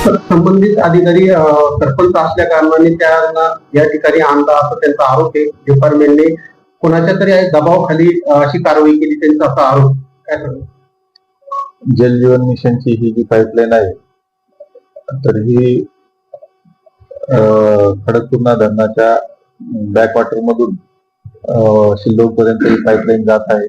संबंधित अधिकारी सरपंच असल्या कारणाने त्यांना या ठिकाणी आणला असं त्यांचा आरोप आहे. डिपार्टमेंटने कोणाच्या तरी दबावाखाली अशी कारवाई केली, त्यांचा असा आरोप. काय सांगू? जल जीवन मिशनची ही जी पाईपलाईन आहे, तर ही खडकपूर्णा धरणाच्या बॅकवॉटर मधून सिल्लोड पर्यंत ही पाईपलाईन जात आहे.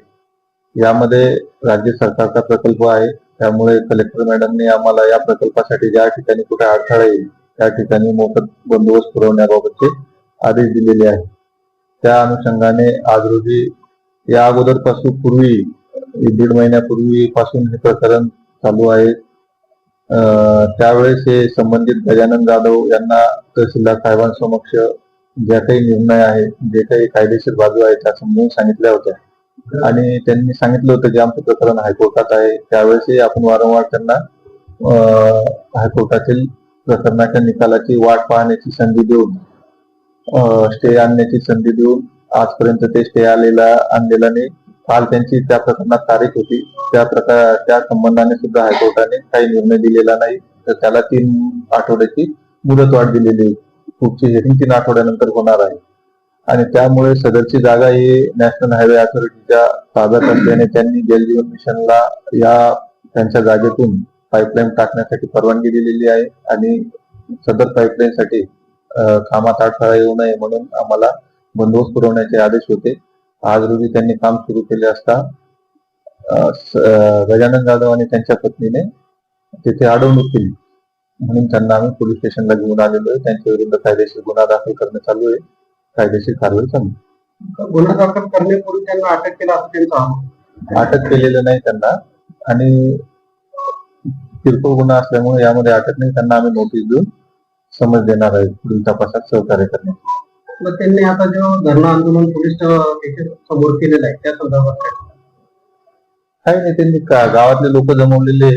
यामध्ये राज्य सरकारचा प्रकल्प आहे, त्यामुळे कलेक्टर मॅडमने आम्हाला या प्रकल्पासाठी ज्या ठिकाणी कुठे अडथळा येईल त्या ठिकाणी मोफत बंदोबस्त पुरवण्याबाबतचे आदेश दिलेले आहेत. त्या अनुषंगाने आज रोजी या अगोदर पासून पूर्वी 1.5 महिन्यापूर्वी पासून हे प्रकरण चालू आहे. त्यावेळेस हे संबंधित गजानन जाधव यांना तहसीलदार साहेबांसमक्ष ज्या काही निर्णय आहे, जे काही कायदेशीर बाजू आहे त्या समजून सांगितल्या होत्या आणि त्यांनी सांगितलं होतं की आमचं प्रकरण हायकोर्टात आहे. त्यावेळेसही आपण वारंवार त्यांना हायकोर्टातील प्रकरणाच्या निकालाची वाट पाहण्याची संधी देऊन, स्टे आणण्याची संधी देऊन आजपर्यंत ते स्टे आणलेला नाही. काल त्यांची त्या प्रकरणात तारीख होती, त्या संबंधाने सुद्धा हायकोर्टाने काही निर्णय दिलेला नाही, तर त्याला 3 आठवड्याची मुदतवाढ दिलेली. पुढची हिअरिंग 3 आठवड्यानंतर होणार आहे आणि त्यामुळे सदरची जागा ही नॅशनल हायवे अथॉरिटीच्या ताब्यात असल्याने त्यांनी जलजीवन मिशनला या त्यांच्या जागेतून पाईपलाईन टाकण्यासाठी परवानगी दिलेली आहे आणि सदर पाईपलाईनसाठी कामात अडथळा येऊ नये म्हणून आम्हाला बंदोबस्त पुरवण्याचे आदेश होते. आज रोजी त्यांनी काम सुरू केले असता गजानन जाधव आणि त्यांच्या पत्नीने तिथे अडवणूक केली, म्हणून त्यांना आम्ही पोलीस स्टेशनला घेऊन आलेलो आहे. त्यांच्या विरुद्ध कायदेशीर गुन्हा दाखल करणे चालू आहे, कायदेशीर कारवाई चालू. गुन्हा दाखल करण्यापूर्वी त्यांना अटक केला असं त्यांचा आरोप. अटक केलेलं नाही त्यांना आणि किरकोळ गुन्हा असल्यामुळे यामध्ये अटक नाही. त्यांना आम्ही नोटीस देऊन समज देणार आहे पुढील तपासात सहकार्य करण्यास. मग त्यांनी आता जेव्हा धरणं आंदोलन पोलीस समोर केलेलं आहे त्या संदर्भात काही नाही, त्यांनी गावातले लोक जमवलेले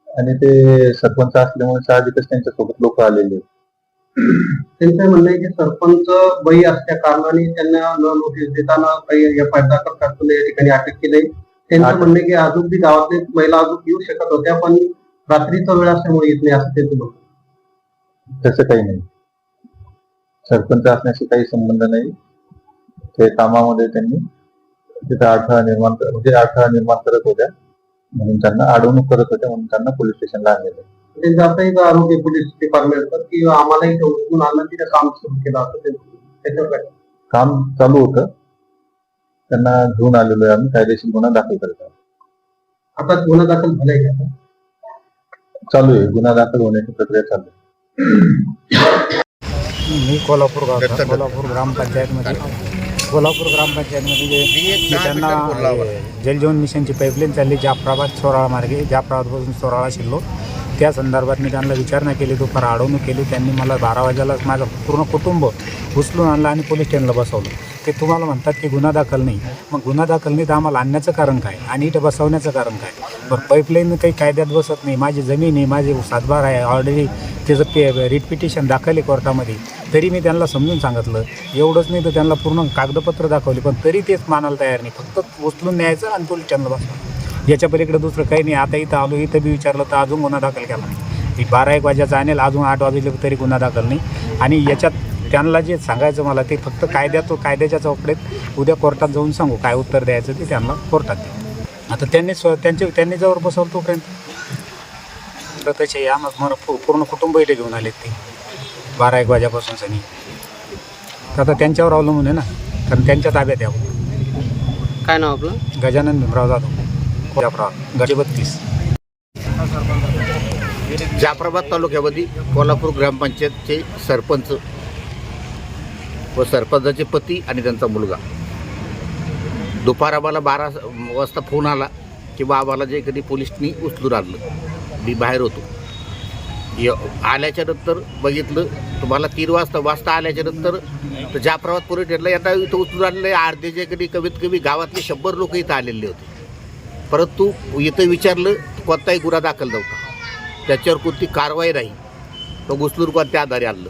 आणि ते सरपंच असल्यामुळे साहजिकच त्यांच्या सोबत लोक आलेले. त्यांचं म्हणणं आहे की सरपंच बाई असल्या कारणाने त्यांना न नोटीस देताना काही एफआयआर दाखल करताना या ठिकाणी अटक केली. त्यांचं म्हणणं आहे की अजून बी गावातले महिला अजून येऊ शकत होत्या, पण रात्रीचा वेळ असल्यामुळे येत नाही असं त्यांचं म्हणणं. तसं काही नाही, सरपंच असण्याशी काही संबंध नाही. ते कामामध्ये त्यांनी तिथे अडथळा निर्माण करत होत्या म्हणून त्यांना अडवणूक करत होत्या, म्हणून त्यांना पोलीस स्टेशनला आणलेलं. त्यांचा असाही आरोप आहे पोलीस डिपार्टमेंटवर की आम्हालाही उचलून आणलं, तिथे काम सुरू केलं असं त्याच्यावर काम चालू होतं. त्यांना घेऊन आलेलो आहे आम्ही, कायदेशीर गुन्हा दाखल करत आहोत. आता गुन्हा दाखल झालाय का? चालू आहे, गुन्हा दाखल होण्याची प्रक्रिया चालू आहे. मी कोल्हापूर ग्रामपंचायतमध्ये त्यांना जलजीवन मिशनची पाईपलाईन चालली जाफराबाद सोराळा मार्गे, जाफराबादपासून सोराळा शिल्लो, त्या संदर्भात मी त्यांना विचारणा केली, दुपार अडवणूक केली. त्यांनी मला 12 वाजेलाच माझं पूर्ण कुटुंब उचलून आणलं आणि पोलीस स्टेशनला बसवलं. ते तुम्हाला म्हणतात की गुन्हा दाखल नाही, मग गुन्हा दाखल नाही तर आम्हाला आणण्याचं कारण काय आणि इथं बसवण्याचं कारण काय? बरं, पाईपलाईन काही कायद्यात बसत नाही, माझी जमीन आहे, माझे सातबार आहे, ऑलरेडी त्याचं रिट पिटिशन दाखल आहे कोर्टामध्ये. तरी मी त्यांना समजून सांगितलं, एवढंच नाही तर त्यांना पूर्ण कागदपत्र दाखवली, पण तरी तेच मानायला तयार नाही. फक्त उचलून न्यायचं आणि पोलीस स्टेशनला बसवलं, याच्या पलीकडे दुसरं काही नाही. आता इथं आलो, इथं बी विचारलं तर अजून गुन्हा दाखल केला नाही. 12-1 वाजेचा आणेल, अजून 8 वाजले तरी गुन्हा दाखल नाही. आणि याच्यात त्यांना जे सांगायचं मला ते फक्त कायद्याच्या चौकडेत उद्या कोर्टात जाऊन सांगू, काय उत्तर द्यायचं ते त्यांना कोर्टात द्या. आता त्यांनी जवळ बसवलं तोपर्यंत तर तसे आम्हाला पूर्ण कुटुंब इथे घेऊन आलेत ते 12-1 वाजेपासून सनी. आता त्यांच्यावर अवलंबून आहे ना, कारण त्यांच्या ताब्यात यावं. काय नाव आपलं? गजानन भीमराव जाधव, गडी 32. जाफराबाद तालुक्यामध्ये कोल्हापूर ग्रामपंचायतचे सरपंच व सरपंचाचे पती आणि त्यांचा मुलगा दुपार आम्हाला 12 वाजता फोन आला की बा आम्हाला जे कधी पोलिसनी उचलून आणलं. मी बाहेर होतो. आल्याच्या नंतर बघितलं, तुम्हाला 3 वाजता आल्याच्या नंतर जाफराबाद पोलीस स्टेशनला आता इथं उचलून आणले. अर्धे जे कधी कमीत कमी गावातले 100 लोक इथं आलेले होते, परंतु इथं विचारलं कोणताही गुन्हा दाखल नव्हता, त्याच्यावर कोणती कारवाई नाही. तो उचलून कोणत्या आधारे आणलं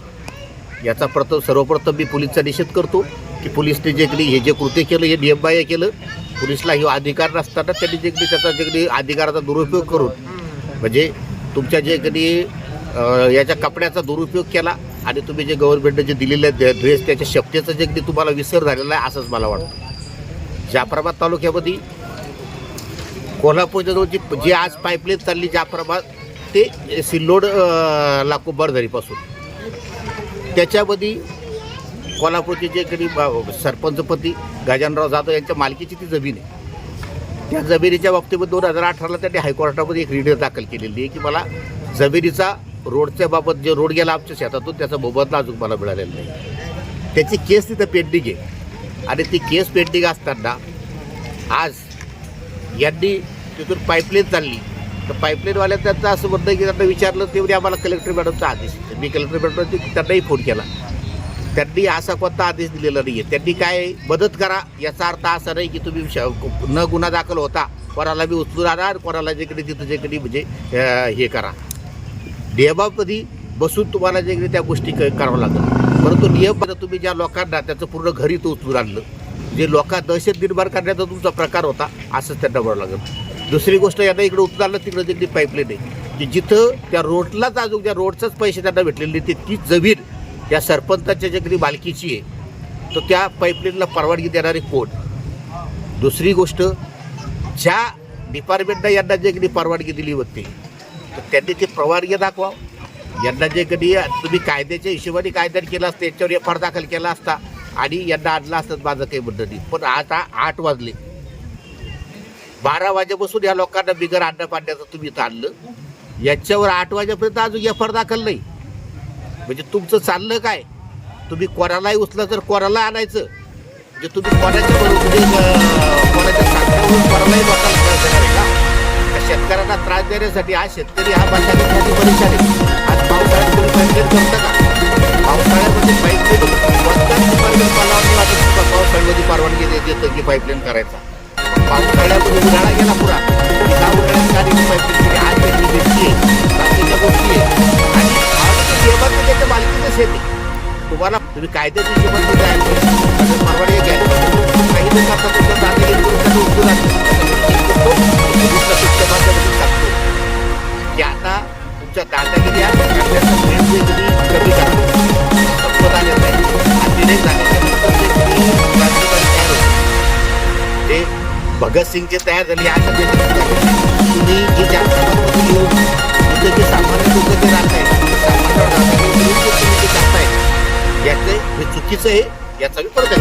याचा सर्वप्रथम मी पोलीसचा निषेध करतो की पोलिसने जे कधी हे जे कृत्य केलं हे नियमबाह्य केलं. पोलिसला हे अधिकार नसताना त्यांनी जे कधी त्याचा जे कधी अधिकाराचा दुरुपयोग करून म्हणजे तुमच्या जे कधी याच्या कपड्याचा दुरुपयोग केला आणि तुम्ही जे गव्हर्नमेंटने जे दिलेले ड्रेस त्याच्या शक्तीचं जे अगदी तुम्हाला विसर झालेला आहे असंच मला वाटतं. जाफराबाद तालुक्यामध्ये कोल्हापूरच्या जवळ जी आज पाईपलाईन चालली जाफराबाद ते सिल्लोड लाकोबारधरीपासून, त्याच्यामध्ये कोल्हापूरचे जे कधी सरपंचपती गजानराव जाधव यांच्या मालकीची ती जमीन आहे. त्या जमिनीच्या बाबतीमध्ये 2018ला त्यांनी हायकोर्टामध्ये एक रिट दाखल केलेली आहे की मला जमिनीचा रोडच्या बाबत जे रोड गेला आमच्या शेतातून त्याचा मोबदला अजून मला मिळालेला नाही. त्याची केस तिथं पेंडिंग आहे आणि ती केस पेंडिंग असताना आज यांनी तिथून पाईपलाईन चालली तर पाईपलाईनवाल्या त्यांचं असं म्हणणं की त्यांना विचारलं तेवढी आम्हाला कलेक्टर मॅडमचा आदेश. मी कलेक्टर मॅडम त्यांनाही फोन केला, त्यांनी असा कोणता आदेश दिलेला नाही आहे. त्यांनी काय मदत करा याचा अर्थ असा नाही की तुम्ही न गुन्हा दाखल होता कोणाला बी उचलून आणा, कोणाला जेकडे तिथं जेकडे म्हणजे हे करा. नियमामध्ये बसून तुम्हाला जे त्या गोष्टी करावं लागतं. परंतु नियम तुम्ही ज्या लोकांना त्याचं पूर्ण घरी तो उचलून आणलं, जे लोकांना दहशत निर्माण करण्याचा तुमचा प्रकार होता असंच त्यांना बरं लागत. दुसरी गोष्ट यांना इकडे उचलून आणलं तिकडे तिकडे पाईपलाईन आहे की जिथं त्या रोडलाच अजून त्या रोडचाच पैसे त्यांना भेटलेले नाही. तीच जमीन त्या सरपंचाच्या जेकडे मालकीची आहे तर त्या पाईपलाईनला परवानगी देणारे कोण. दुसरी गोष्ट ज्या डिपार्टमेंटनं यांना जे कधी परवानगी दिली होती तर त्यांनी ते परवानगी दाखवा. यांना जे कधी तुम्ही कायद्याच्या हिशोबाने कायद्याने केलं असतं याच्यावर एफ आर दाखल केला असता आणि यांना आणलं असतं माझं काही म्हणणं नाही. पण आता 8 वाजले, 12 वाजेपासून या लोकांना बिगर अन्न पाण्याचं तुम्ही इथं आणलं, याच्यावर 8 वाजेपर्यंत अजून एफ आर दाखल नाही. म्हणजे तुमचं चाललं काय, तुम्ही कोणालाही उचलं तर कोणाला आणायचं, म्हणजे तुम्ही कोणाच्या कोणाच्या सांगण्यावरून कोणालाही लोकांना त्रास देणार आहे का? शेतकऱ्यांना त्रास देण्यासाठी आज शेतकरी हा मशागतीसाठी परेशान आहे. आज पावसाळ्यात तुम्ही पाईपलाईन करता का? पावसाळ्यामध्ये पाईपलाईन कोणत्याच डिपार्टमेंट मला वाटतं पावसाळ्यामध्ये परवानगी देतं की पाईपलाईन करायचा. पावसाळ्यामध्ये उन्हाळा गेला पुरा, त्या उन्हाळ्यात गाडी पाईपलाईन केली. आज त्यांनी भेटली आहे, बाकीच्या गोष्टी आहे आणि नियमाचं त्याच्या मालकीचं शेती तुम्हाला तुम्ही कायद्याच्या हिशोबाने जायला पाहिजे, परवानगी घ्यायला पाहिजे. काही लोक आता तुमच्या दादागिरी करून त्यांना उचलून आणतात की आता तुमच्या दादागिरी कमी करा, संपत आलेलं आहे. आणि निर्णय झाल्याच्यानंतर ते भगतसिंगचे तयार झाले अशा तुम्ही जे जास्त घेऊन तुमचे जे सामान्य लोक जे राहत आहेत सामान्य तुम्ही जे करताय याचं हे चुकीचं आहे, याचा मी परत